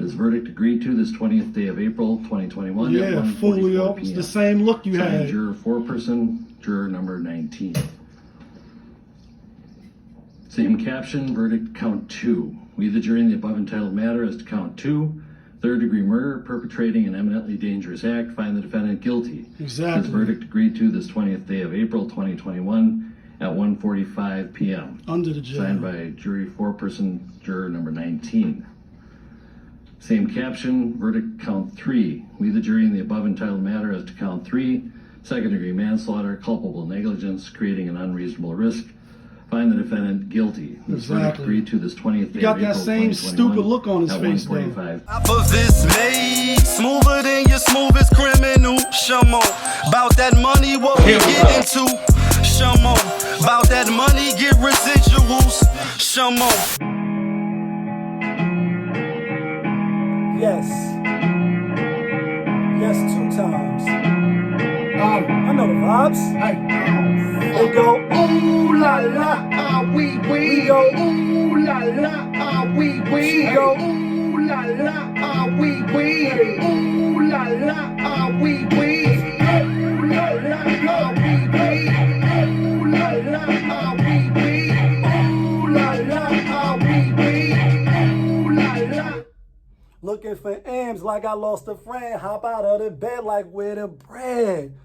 This verdict agreed to this 20th day of April, 2021. Yeah, Folio. It's the same look you had. Juror foreperson, juror number 19. Same caption, verdict count 2. We, the jury in the above entitled matter as to count 2, third-degree murder, perpetrating an eminently dangerous act, find the defendant guilty. Exactly. This verdict agreed to this 20th day of April, 2021 at 1:45 p.m. Under the jail. Signed by jury foreperson, juror number 19. Same caption, verdict count 3. We, the jury in the above entitled matter as to count 3, second-degree manslaughter, culpable negligence, creating an unreasonable risk, find the defendant guilty. This verdict agreed to this 20th day You got of April, that same stupid look on his face, though. POPAVIST made smoother than your smoothest criminal. Shamo, about that money, what we get into. Shamo, about that money, get residuals. Shamo. Yes. Yes, 2 times. I know the vibes. They go, ooh la la, ah wee wee. We go, ooh la la, ah wee wee. We go, ooh la la, ah wee wee. Ooh la la, ah wee wee. Ooh la la, ah wee wee. Ooh la la, ah wee wee. Ooh la la, ah wee wee. Ooh la la. Looking for M's like I lost a friend. Hop out of the bed like where the bread.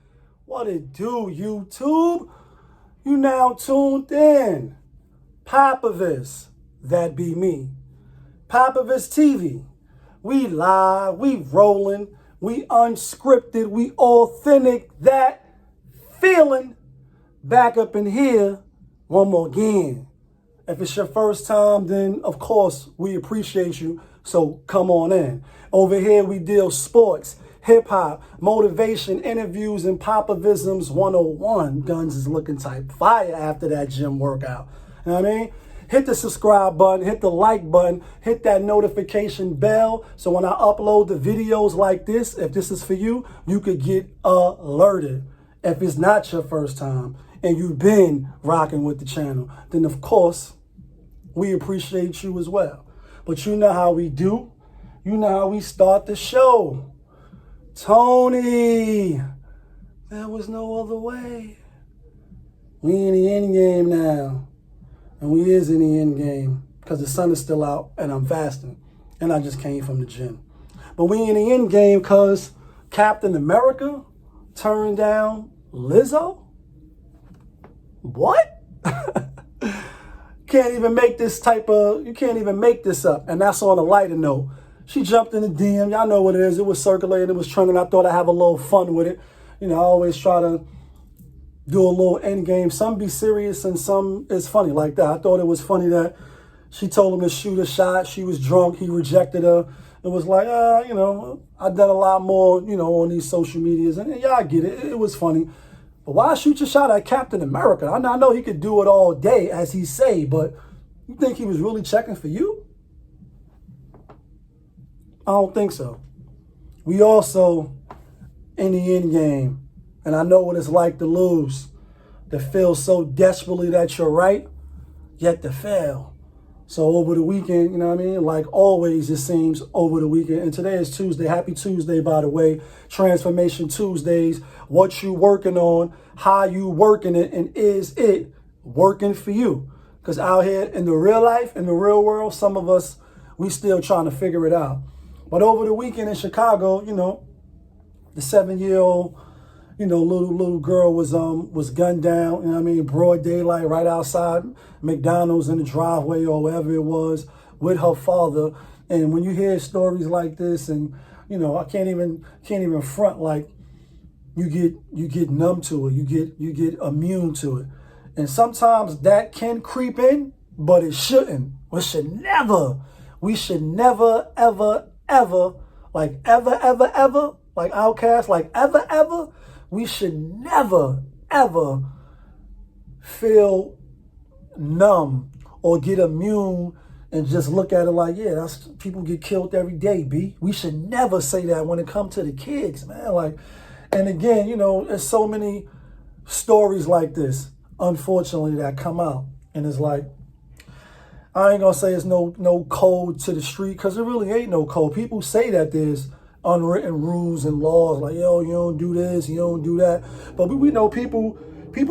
What it do, YouTube? You now tuned in. POPAVIST, that be me. POPAVIST TV. We live, we rolling, we unscripted, we authentic, that feeling. Back up in here one more again. If it's your first time, then of course we appreciate you, so come on in. Over here we deal sports, hip-hop, motivation, interviews, and Popavisms 101. Guns is looking type fire after that gym workout. You know what I mean? Hit the subscribe button, hit the like button, hit that notification bell, so when I upload the videos like this, if this is for you, you could get alerted. If it's not your first time and you've been rocking with the channel, then of course, we appreciate you as well. But you know how we do. You know how we start the show. Tony, there was no other way. We in the end game now. And we is in the end game because the sun is still out and I'm fasting. And I just came from the gym. But we in the end game because Captain America turned down Lizzo? What? Can't even make this you can't even make this up. And that's on a lighter note. She jumped in the DM. Y'all know what it is. It was circulating. It was trending. I thought I'd have a little fun with it. You know, I always try to do a little end game. Some be serious and some is funny like that. I thought it was funny that she told him to shoot a shot. She was drunk. He rejected her. It was like, you know, I've done a lot more, you know, on these social medias. And yeah, I get it. It was funny. But why shoot your shot at Captain America? I know he could do it all day, as he say, but you think he was really checking for you? I don't think so. We also in the end game, and I know what it's like to lose, to feel so desperately that you're right, yet to fail. So over the weekend, you know what I mean? Like always, it seems over the weekend. And today is Tuesday. Happy Tuesday, by the way. Transformation Tuesdays. What you working on, how you working it, and is it working for you? Because out here in the real life, in the real world, some of us, we still trying to figure it out. But over the weekend in Chicago, you know, the 7-year-old, you know, little girl was gunned down, you know what I mean, broad daylight right outside McDonald's in the driveway or wherever it was with her father. And when you hear stories like this, and you know, I can't even front, like you get numb to it, you get immune to it. And sometimes that can creep in, but it shouldn't. We should never, ever, like ever, like Outkast, like ever, we should never, ever feel numb or get immune and just look at it like, yeah, that's, people get killed every day, B. We should never say that when it comes to the kids, man. Like, and again, you know, there's so many stories like this, unfortunately, that come out. And it's like, I ain't gonna say it's no code to the street, because there really ain't no code. People say that there's unwritten rules and laws, like, yo, you don't do this, you don't do that. But we know people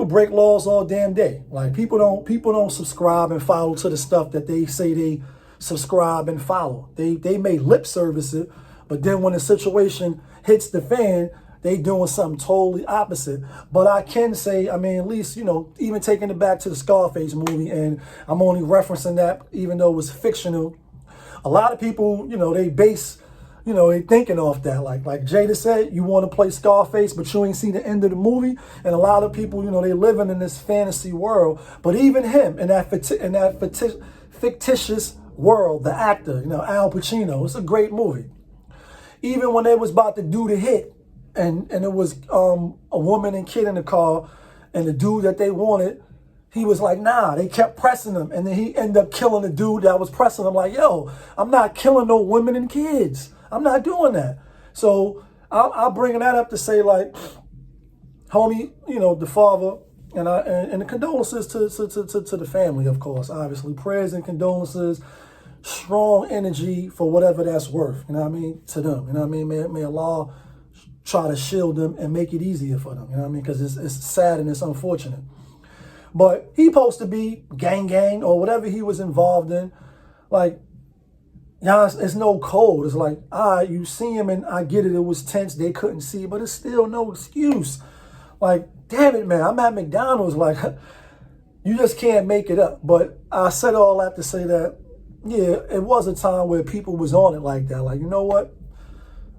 break laws all damn day. Like, people don't subscribe and follow to the stuff that they say they subscribe and follow. They may lip service it, but then when the situation hits the fan, they doing something totally opposite. But I can say, I mean, at least, you know, even taking it back to the Scarface movie, and I'm only referencing that even though it was fictional, a lot of people, you know, they base, you know, they thinking off that. Like Jada said, you want to play Scarface, but you ain't seen the end of the movie. And a lot of people, you know, they living in this fantasy world. But even him, in that fictitious world, the actor, you know, Al Pacino, it's a great movie. Even when they was about to do the hit, and it was a woman and kid in the car, and the dude that they wanted, he was like, nah, they kept pressing him. And then he ended up killing the dude that was pressing him. Like, yo, I'm not killing no women and kids. I'm not doing that. So I'll bring that up to say, like, homie, you know, the father, and the condolences to the family, of course, obviously. Prayers and condolences, strong energy for whatever that's worth, you know what I mean, to them. You know what I mean? May Allah try to shield them and make it easier for them, you know what I mean? Because it's sad and it's unfortunate. But he supposed to be gang or whatever he was involved in. Like, yeah, it's no code. It's like, you see him, and I get it, it was tense, they couldn't see, but it's still no excuse. Like, damn it, man, I'm at McDonald's, like, you just can't make it up. But I said all that to say that, yeah, it was a time where people was on it like that. Like, you know what?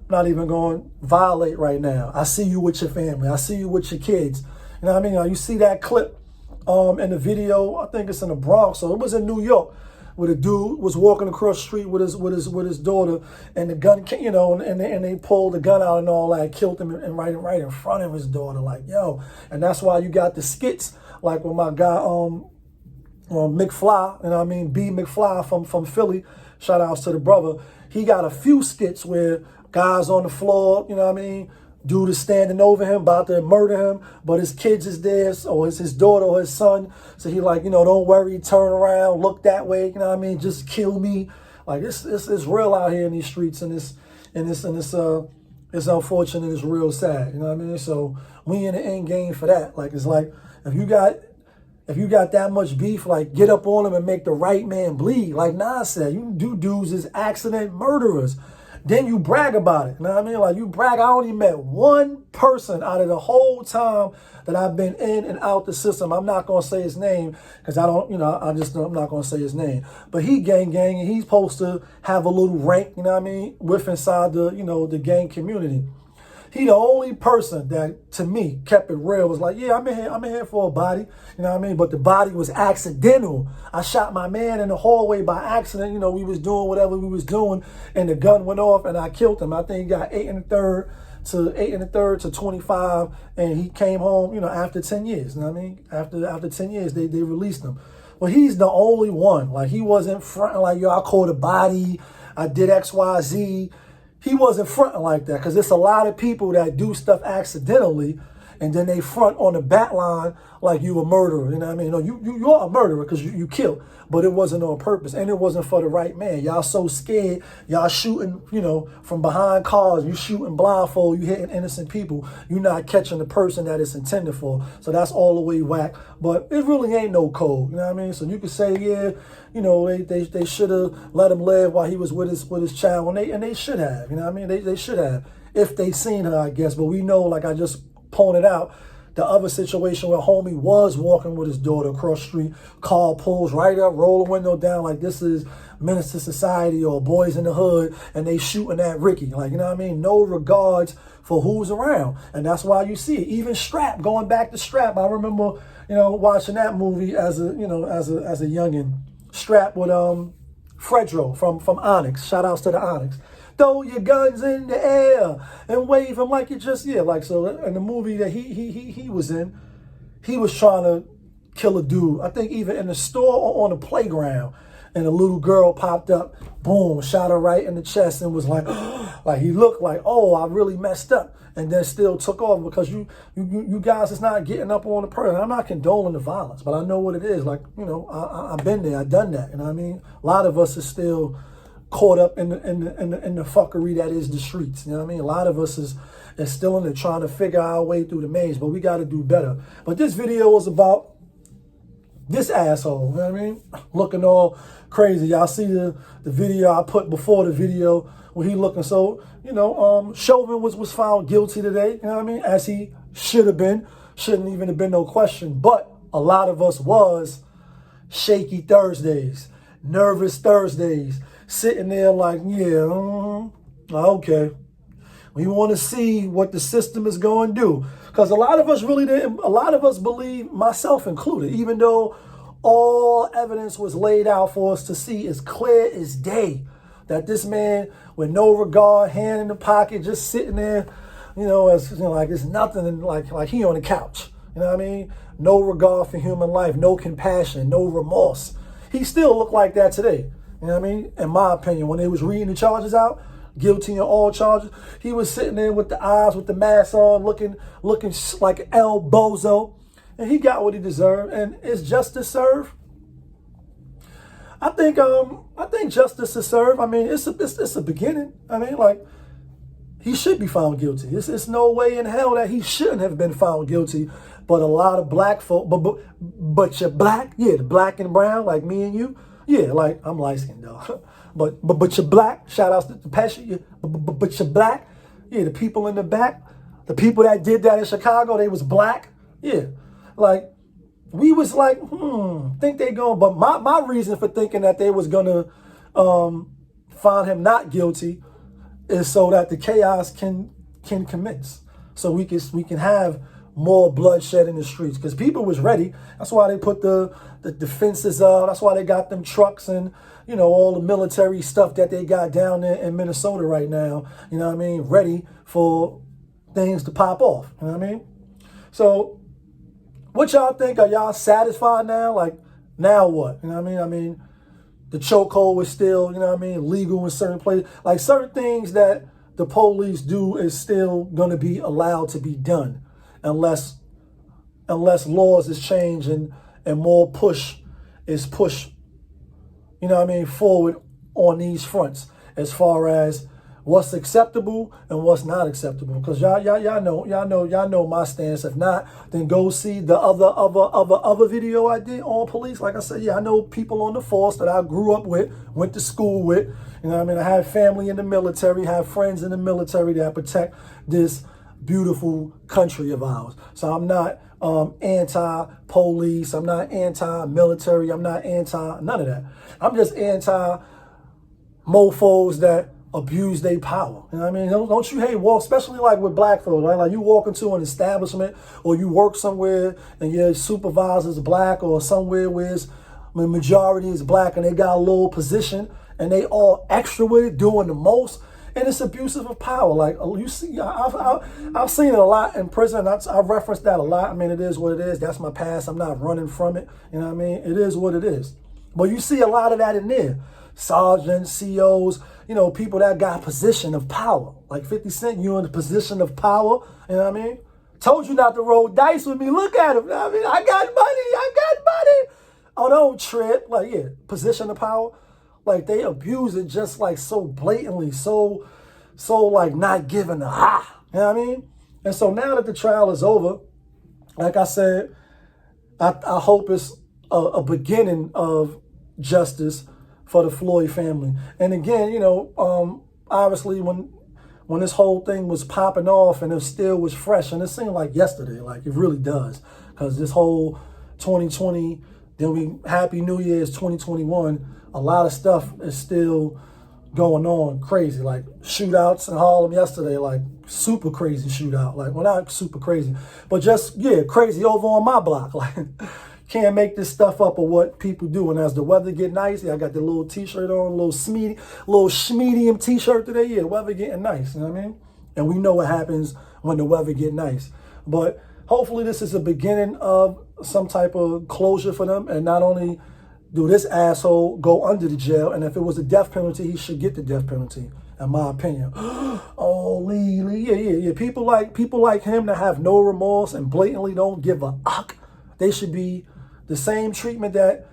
I'm not even going to violate right now. I see you with your family. I see you with your kids. You know what I mean? You see that clip in the video, I think it's in the Bronx, so it was in New York, where the dude was walking across the street with his daughter, and the gun, you know, and they pulled the gun out and all that, killed him and right in front of his daughter. Like, yo, and that's why you got the skits, like when my guy McFly, you know what I mean, B McFly from Philly, shout outs to the brother. He got a few skits where guys on the floor, you know what I mean, dude is standing over him, about to murder him, but his kids is there, or it's his daughter or his son. So he like, you know, don't worry, turn around, look that way, you know what I mean, just kill me. Like, it's real out here in these streets, and it's unfortunate, it's real sad, you know what I mean? So we in the end game for that. Like, it's like, if you got that much beef, like, get up on him and make the right man bleed. Like Nas said, you do dudes as accident murderers. Then you brag about it. You know what I mean? Like, you brag, I only met one person out of the whole time that I've been in and out the system. I'm not going to say his name because I don't, you know, I'm not going to say his name. But he gang, and he's supposed to have a little rank, you know what I mean, with inside the, you know, the gang community. He the only person that, to me, kept it real. Was like, yeah, I'm in here for a body, you know what I mean? But the body was accidental. I shot my man in the hallway by accident. You know, we was doing whatever we was doing, and the gun went off, and I killed him. I think he got 8 1/3 to 25, and he came home, you know, after 10 years. You know what I mean? After 10 years, they released him. But he's the only one. Like, he wasn't fronting like, yo, I caught a body, I did X, Y, Z. He wasn't fronting like that, because there's a lot of people that do stuff accidentally, and then they front on the bat line like you a murderer. You know what I mean? No, you are a murderer because you killed, but it wasn't on purpose, and it wasn't for the right man. Y'all so scared, y'all shooting, you know, from behind cars, you shooting blindfold, you hitting innocent people, you not catching the person that it's intended for. So that's all the way whack. But it really ain't no code. You know what I mean? So you could say, yeah, you know, they should have let him live while he was with his child, and they should have. You know what I mean? They should have, if they seen her, I guess. But we know, like I just pointed out, the other situation where homie was walking with his daughter across the street, car pulls right up, roll the window down like this is Menace to Society or Boys in the Hood, and they shooting at Ricky. Like, you know what I mean? No regards for who's around. And that's why you see it. Even Strap, going back to Strap, I remember, you know, watching that movie as a youngin'. Strap with Fredro from Onyx. Shout outs to the Onyx. Throw your guns in the air and wave them like you just, yeah. Like, so in the movie that he was in, he was trying to kill a dude. I think either in the store or on the playground. And a little girl popped up, boom, shot her right in the chest and was like, Like he looked like, oh, I really messed up, and then still took off because you guys is not getting up on the person. I'm not condoning the violence, but I know what it is. Like, you know, I've been there, I've done that. You know what I mean? A lot of us is still caught up in the fuckery that is the streets. You know what I mean? A lot of us is still in there trying to figure our way through the maze, but we got to do better. But this video was about this asshole, you know what I mean? Looking all crazy. Y'all see the video I put before the video when he looking so, you know, Chauvin was found guilty today, you know what I mean? As he should have been. Shouldn't even have been no question. But a lot of us was shaky Thursdays, nervous Thursdays, sitting there like, yeah, okay. We want to see what the system is going to do. Because a lot of us really didn't, a lot of us believe, myself included, even though all evidence was laid out for us to see as clear as day, that this man with no regard, hand in the pocket, just sitting there, you know, as you know, like it's nothing, and like he on the couch. You know what I mean? No regard for human life, no compassion, no remorse. He still looked like that today. You know what I mean? In my opinion, when they was reading the charges out, guilty on all charges, he was sitting there with the eyes, with the mask on, looking like El Bozo, and he got what he deserved. And is justice served? I think justice is served. I mean, it's a beginning. I mean, like, he should be found guilty. It's no way in hell that he shouldn't have been found guilty. But a lot of black folk, but you're black, yeah, the black and brown, like me and you, yeah, like I'm light skinned though. But you're black. Shout outs to Pesci. Yeah, but you're black. Yeah, the people in the back, the people that did that in Chicago, they was black. Yeah, like we was like, think they going. But my reason for thinking that they was gonna find him not guilty is so that the chaos can commence, so we can have more bloodshed in the streets, because people was ready. That's why they put the fences up. That's why they got them trucks and, you know, all the military stuff that they got down there in Minnesota right now, you know what I mean, ready for things to pop off, you know what I mean? So what y'all think? Are y'all satisfied now? Like, now what? You know what I mean? I mean, the chokehold is still, you know what I mean, legal in certain places. Like, certain things that the police do is still going to be allowed to be done, unless laws is changed and more push is pushed, you know what I mean, forward on these fronts as far as what's acceptable and what's not acceptable. Because y'all know my stance. If not, then go see the other video I did on police. Like I said, yeah, I know people on the force that I grew up with, went to school with. You know what I mean? I have family in the military, have friends in the military that protect this beautiful country of ours. So I'm not anti-police, I'm not anti-military, I'm not anti-none of that. I'm just anti-mofos that abuse their power. You know what I mean? Don't you hate walk, especially like with black folks, right? Like you walk into an establishment or you work somewhere and your supervisor's black, or somewhere where the majority is black and they got a little position and they all extra with it, doing the most. And it's abusive of power. Like, you see, I've seen it a lot in prison. I've referenced that a lot. I mean, it is what it is. That's my past. I'm not running from it. You know what I mean? It is what it is. But you see a lot of that in there. Sergeants, COs, you know, people that got a position of power. Like 50 Cent, you in a position of power. You know what I mean? Told you not to roll dice with me. Look at him. You know what I mean? I got money. Oh, don't trip. Like, yeah, position of power. Like, they abuse it just like so blatantly, so like not giving a ha. You know what I mean? And so now that the trial is over, like I said, I hope it's a beginning of justice for the Floyd family. And again, you know, obviously when this whole thing was popping off and it still was fresh, and it seemed like yesterday, like it really does, because this whole 2020, then Happy New Year's 2021, a lot of stuff is still going on crazy, like shootouts in Harlem yesterday, like super crazy shootout, like, well, not super crazy, but just, yeah, crazy over on my block. Like, can't make this stuff up of what people do. And as the weather get nice, yeah, I got the little t-shirt on, little schmedium t-shirt today. Yeah, the weather getting nice, you know what I mean? And we know what happens when the weather get nice. But hopefully this is a beginning of some type of closure for them, and not only do this asshole go under the jail, and if it was a death penalty, he should get the death penalty. in my opinion. Oh, Lee, yeah. People like him that have no remorse and blatantly don't give a fuck. They should be the same treatment that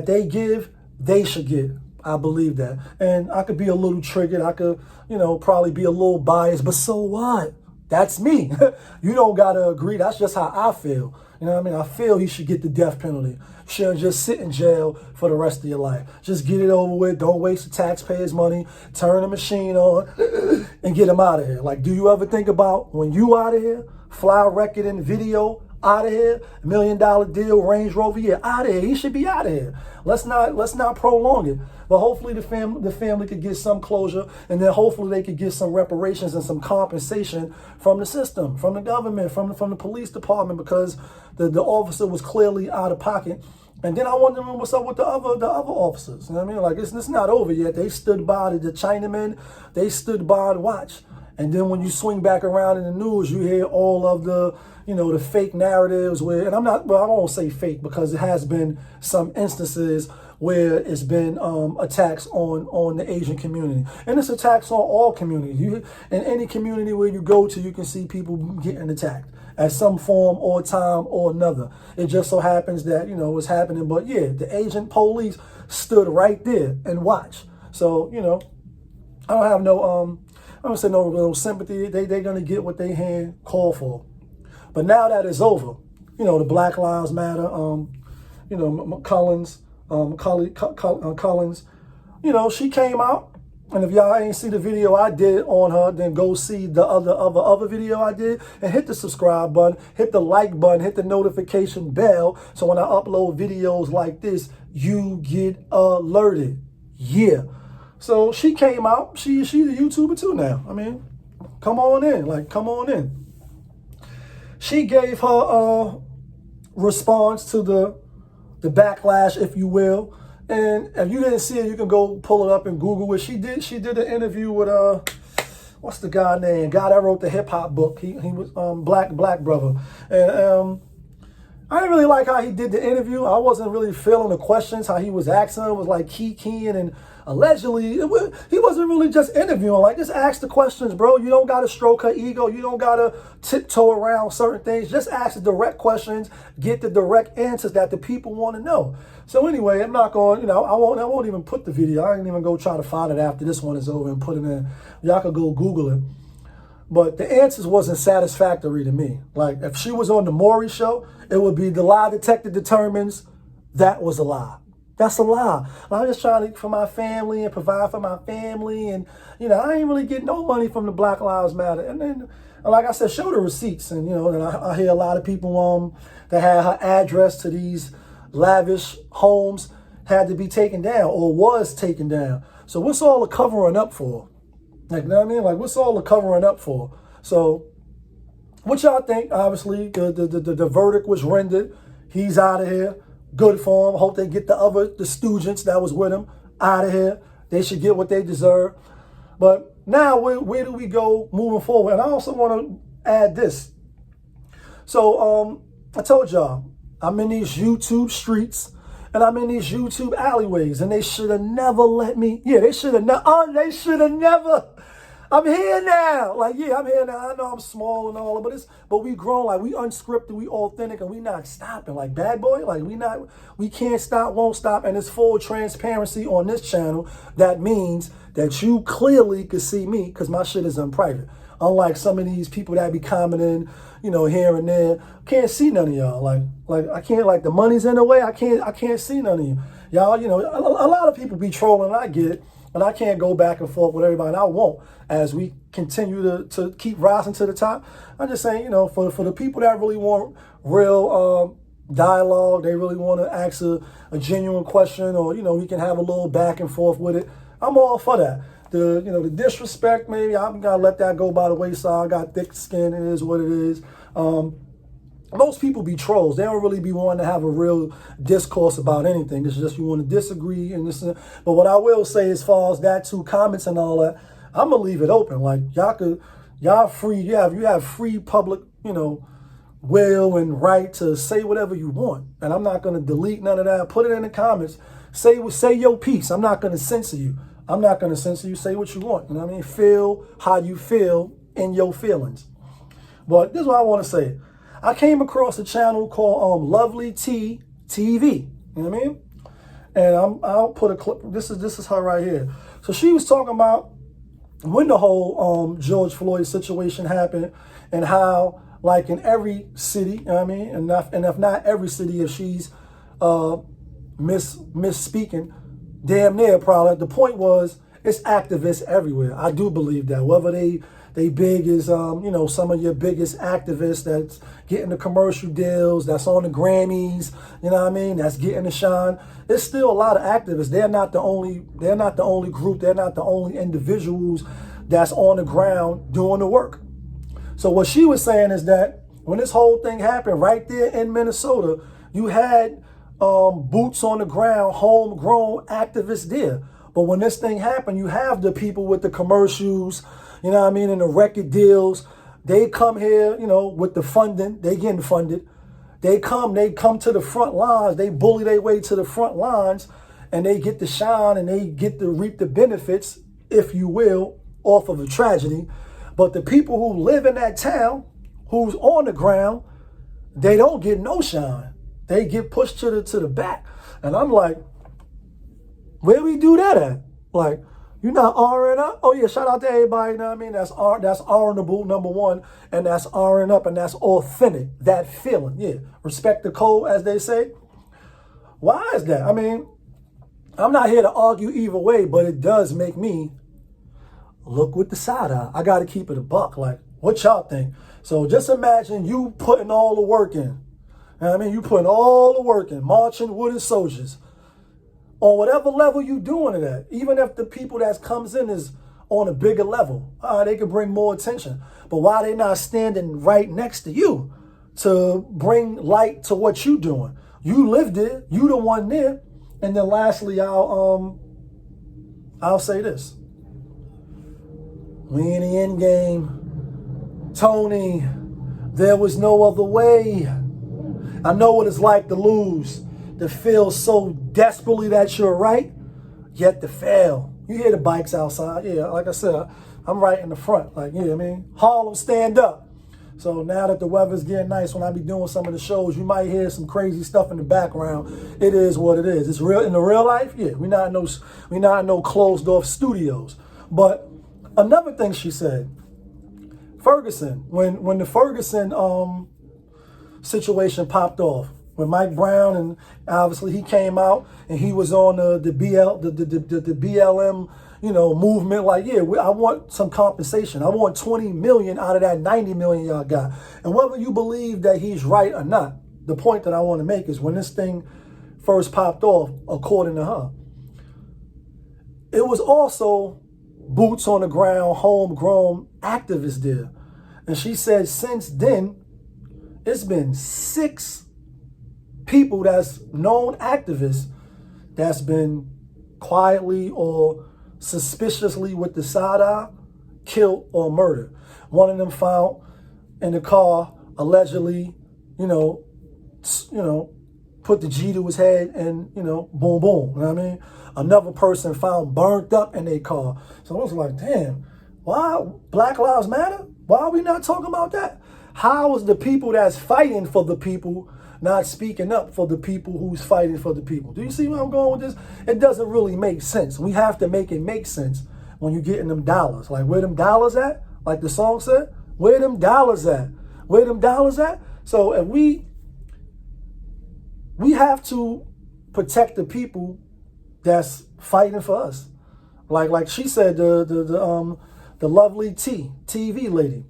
they give, they should get. I believe that. And I could be a little triggered. I could, probably be a little biased, but so what? That's me. You don't got to agree. That's just how I feel. You know what I mean? I feel he should get the death penalty. Shouldn't just sit in jail for the rest of your life. Just get it over with. Don't waste the taxpayers' money. Turn the machine on and get him out of here. Like, do you ever think about when you out of here? Fly record and video out of here. $1 million deal, Range Rover, yeah, out of here. He should be out of here. Let's not prolong it. But hopefully the family could get some closure, and then hopefully they could get some reparations and some compensation from the system, from the government, from the police department, because the officer was clearly out of pocket. And then I wonder what's up with the other officers. You know what I mean? Like, it's not over yet. They stood by the Chinamen. They stood by to watch. And then when you swing back around in the news, you hear all of the, the fake narratives where, and I won't say fake, because it has been some instances where it's been attacks on the Asian community. And it's attacks on all communities. In any community where you go to, you can see people getting attacked at some form or time or another. It just so happens that, it's happening. But yeah, the Asian police stood right there and watched. So, I don't have I don't say no sympathy. They're going to get what they hand call for. But now that it's over, the Black Lives Matter, Collins, she came out. And if y'all ain't see the video I did on her, then go see the other video I did, and hit the subscribe button, hit the like button, hit the notification bell, so when I upload videos like this, you get alerted. Yeah. So she came out. She's a YouTuber too now. I mean, come on in. She gave her response to the backlash, if you will. And if you didn't see it, you can go pull it up and Google it. She did an interview with what's the guy name? Guy that wrote the hip hop book. He was black brother. And I didn't really like how he did the interview. I wasn't really feeling the questions, how he was asking. It was like keying, and allegedly he wasn't really just interviewing. Like, just ask the questions, bro. You don't gotta stroke her ego. You don't gotta tiptoe around certain things. Just ask the direct questions. Get the direct answers that the people want to know. So anyway, I'm not going. I won't even put the video. I ain't even go try to find it after this one is over and put it in. Y'all could go Google it. But the answers wasn't satisfactory to me. Like, if she was on the Maury show, it would be the lie detector determines that was a lie. That's a lie. I'm just trying to eat for my family and provide for my family. And, I ain't really getting no money from the Black Lives Matter. And then, like I said, show the receipts. And, and I hear a lot of people that had her address to these lavish homes had to be taken down or was taken down. So what's all the covering up for? Like, you know what I mean? Like, what's all the covering up for? So, what y'all think? Obviously, the verdict was rendered. He's out of here. Good for him. Hope they get the stooges that was with him out of here. They should get what they deserve. But now, where do we go moving forward? And I also want to add this. So, I told y'all, I'm in these YouTube streets. And I'm in these YouTube alleyways, and they should have never let me. Yeah, they should have never. They should have never. I'm here now. Like, yeah, I'm here now. I know I'm small and all, but we grown. Like, we unscripted, we authentic, and we not stopping. Like, bad boy. Like, we can't stop, won't stop, and it's full transparency on this channel. That means that you clearly could see me, because my shit is in private. Unlike some of these people that be commenting, here and there, can't see none of y'all. Like I can't, like, the money's in the way. I can't see none of you. Y'all, a lot of people be trolling. I get it, and I can't go back and forth with everybody. And I won't, as we continue to keep rising to the top. I'm just saying, for the people that really want real dialogue, they really want to ask a genuine question, or we can have a little back and forth with it. I'm all for that. The disrespect, maybe I'm gonna let that go by the wayside. I got thick skin. It is what it is. Most people be trolls. They don't really be wanting to have a real discourse about anything. It's just you want to disagree and this. But what I will say, as far as that, too, comments and all that, I'm gonna leave it open. Like, y'all free. You have free public, will and right to say whatever you want. And I'm not gonna delete none of that. Put it in the comments. Say your piece. I'm not gonna censor you. I'm not going to censor you. Say what you want. You know what I mean? Feel how you feel in your feelings. But this is what I want to say. I came across a channel called Lovely T TV. You know what I mean? And I'll put a clip. This is her right here. So she was talking about when the whole George Floyd situation happened, and how, like, in every city, you know what I mean, and if not every city, if she's misspeaking, damn near probably. The point was, it's activists everywhere. I do believe that. Whether they big as, you know, some of your biggest activists that's getting the commercial deals, that's on the Grammys, you know what I mean, that's getting the shine. There's still a lot of activists. They're not the only group. They're not the only individuals that's on the ground doing the work. So what she was saying is that when this whole thing happened right there in Minnesota, you had boots on the ground, homegrown activists there. But when this thing happened, you have the people with the commercials, you know what I mean, and the record deals. They come here, you know, with the funding. They getting funded. They come to the front lines. They bully their way to the front lines, and they get to shine, and they get to reap the benefits, if you will, off of a tragedy. But the people who live in that town, who's on the ground, they don't get no shine. They get pushed to the back. And I'm like, where we do that at? Like, you're not R'ing up? Oh yeah, shout out to everybody, you know what I mean? That's honorable, number one, and that's R'ing up, and that's authentic, that feeling, yeah. Respect the code, as they say. Why is that? I mean, I'm not here to argue either way, but it does make me look with the side eye. I gotta keep it a buck. Like, what y'all think? So just imagine you putting all the work in. You know what I mean? You putting all the work in, marching wooden soldiers. On whatever level you doing it at, even if the people that comes in is on a bigger level, they can bring more attention. But why they not standing right next to you to bring light to what you doing? You lived it, you the one there. And then lastly, I'll say this. We in the end game. Tony, there was no other way. I know what it's like to lose, to feel so desperately that you're right, yet to fail. You hear the bikes outside. Yeah, like I said, I'm right in the front. Like, yeah, I mean, Harlem, stand up. So now that the weather's getting nice, when I be doing some of the shows, you might hear some crazy stuff in the background. It is what it is. It's real in the real life. Yeah, we're not in no closed off studios. But another thing she said, Ferguson, when the Ferguson situation popped off, when Mike Brown, and obviously he came out and he was on the BLM, you know, movement. Like, yeah, I want some compensation. I want 20 million out of that 90 million y'all got. And whether you believe that he's right or not, the point that I want to make is when this thing first popped off, according to her, it was also boots on the ground, homegrown activists there. And she said since then, it's been 6 people that's known activists that's been quietly or suspiciously with the side eye killed or murdered. One of them found in the car, allegedly, you know, put the G to his head and, you know, boom, boom. You know what I mean? Another person found burnt up in their car. So I was like, damn, why Black Lives Matter? Why are we not talking about that? How is the people that's fighting for the people not speaking up for the people who's fighting for the people? Do you see where I'm going with this? It doesn't really make sense. We have to make it make sense when you're getting them dollars. Like, where them dollars at? Like the song said, where them dollars at? Where them dollars at? So if we have to protect the people that's fighting for us. Like she said, the lovely TV lady.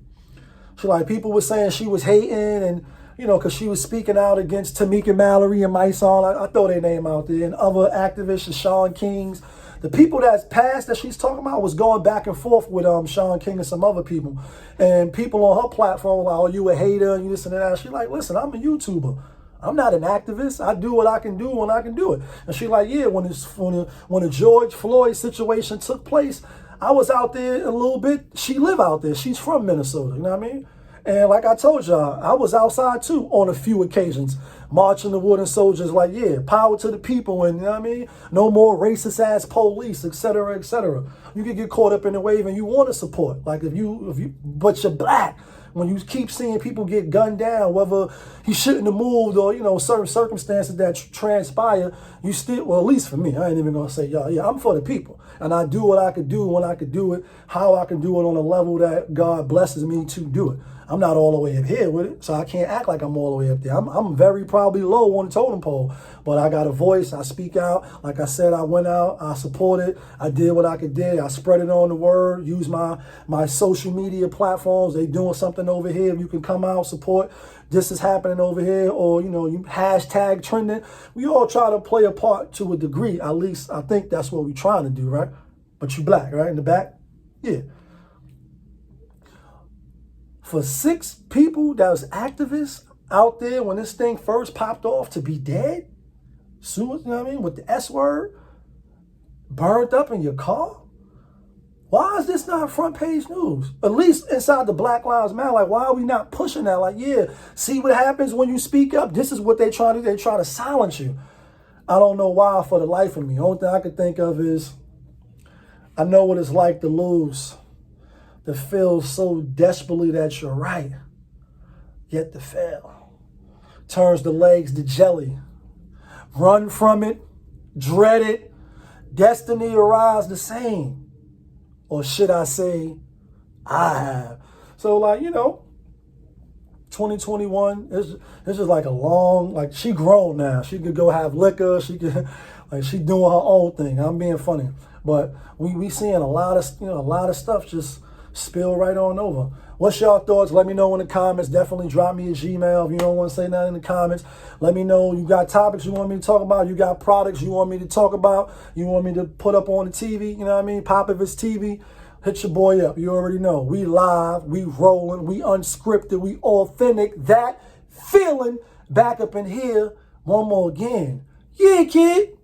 She, like, people were saying she was hating, and you know, because she was speaking out against Tamika Mallory and my song. I throw their name out there, and other activists, the Sean Kings. The people that's passed that she's talking about was going back and forth with Sean King and some other people. And people on her platform were like, oh, you a hater, and you this and that. She's like, listen, I'm a YouTuber. I'm not an activist. I do what I can do when I can do it. And she's like, yeah, when the George Floyd situation took place, I was out there a little bit. She live out there. She's from Minnesota, you know what I mean? And like I told y'all, I was outside too on a few occasions, marching the wooden soldiers like, yeah, power to the people, and you know what I mean? No more racist ass police, etc., etc. You can get caught up in the wave and you want to support. Like but you're black. When you keep seeing people get gunned down, whether he shouldn't have moved or, you know, certain circumstances that transpire, you still, well, at least for me, I ain't even gonna say y'all, yeah, I'm for the people. And I do what I could do when I could do it, how I can do it on a level that God blesses me to do it. I'm not all the way up here with it, so I can't act like I'm all the way up there. I'm very probably low on the totem pole, but I got a voice, I speak out. Like I said, I went out, I supported, I did what I could do, I spread it on the word, use my social media platforms. They doing something over here, you can come out, support, this is happening over here, or, you know, you hashtag trending. We all try to play a part to a degree, at least I think that's what we're trying to do, right? But you black, right, in the back? Yeah. For 6 people that was activists out there when this thing first popped off to be dead, suicide, you know what I mean, with the S word, burned up in your car, why is this not front page news? At least inside the Black Lives Matter, like, why are we not pushing that? Like, yeah, see what happens when you speak up? This is what they try to do. They try to silence you. I don't know why for the life of me. The only thing I can think of is I know what it's like to lose, to feel so desperately that you're right, yet to fail. Turns the legs to jelly. Run from it, dread it, destiny arrives the same. Or should I say, I have. So, like, you know, 2021, it's just like a long, like, she grown now. She could go have liquor. She could, like, she doing her own thing. I'm being funny. But we seeing a lot of stuff just spill right on over. What's y'all thoughts? Let me know in the comments. Definitely drop me a Gmail if you don't want to say nothing in the comments. Let me know you got topics you want me to talk about. You got products you want me to talk about. You want me to put up on the TV. You know what I mean? POPAVIST TV. Hit your boy up. You already know. We live. We rolling. We unscripted. We authentic. That feeling back up in here. One more again. Yeah, kid.